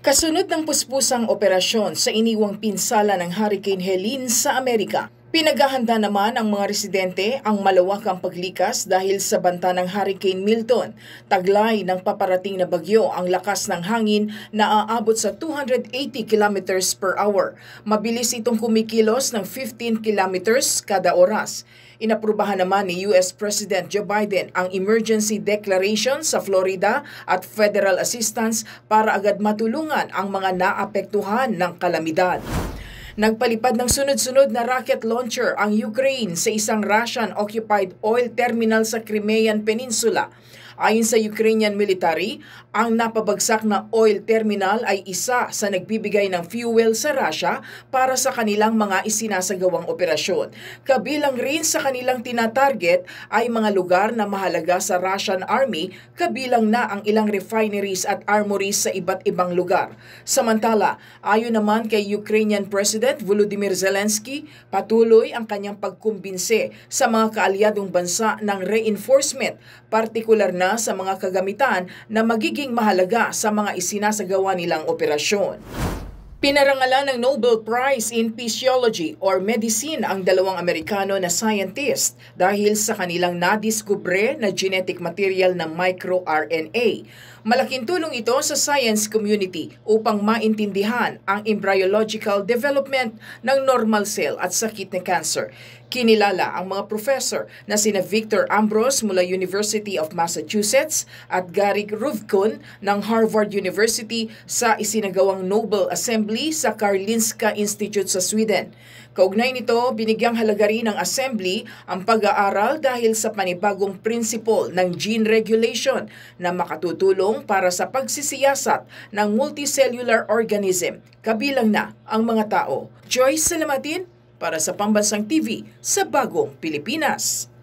Kasunod ng puspusang operasyon sa iniwang pinsala ng Hurricane Helene sa Amerika, pinaghahanda naman ang mga residente ang malawakang paglikas dahil sa banta ng Hurricane Milton. Taglay ng paparating na bagyo ang lakas ng hangin na aabot sa 280 kilometers per hour. Mabilis itong kumikilos ng 15 kilometers kada oras. Inaprubahan naman ni US President Joe Biden ang emergency declaration sa Florida at federal assistance para agad matulungan ang mga naapektuhan ng kalamidad. Nagpalipad ng sunod-sunod na rocket launcher ang Ukraine sa isang Russian-occupied oil terminal sa Crimean Peninsula. Ayon sa Ukrainian military, ang napabagsak na oil terminal ay isa sa nagbibigay ng fuel sa Russia para sa kanilang mga isinasagawang operasyon. Kabilang rin sa kanilang tinatarget ay mga lugar na mahalaga sa Russian Army, kabilang na ang ilang refineries at armories sa iba't ibang lugar. Samantala, ayon naman kay Ukrainian President Volodymyr Zelensky, patuloy ang kanyang pagkumbinse sa mga kaalyadong bansa ng reinforcement, partikular na sa mga kagamitan na magiging mahalaga sa mga isinasagawa nilang operasyon. Pinarangalan ng Nobel Prize in Physiology or Medicine ang dalawang Amerikano na scientist dahil sa kanilang nadiskubre na genetic material ng microRNA. Malaking tulong ito sa science community upang maintindihan ang embryological development ng normal cell at sakit na cancer. Kinilala ang mga professor na sina Victor Ambros mula University of Massachusetts at Gary Ruvkun ng Harvard University sa isinagawang Nobel Assembly sa Karolinska Institute sa Sweden. Kaugnay nito, binigyang halaga rin ng Assembly ang pag-aaral dahil sa panibagong principle ng gene regulation na makatutulong para sa pagsisiyasat ng multicellular organism, kabilang na ang mga tao. Joyce Salamatin para sa Pambansang TV sa Bagong Pilipinas.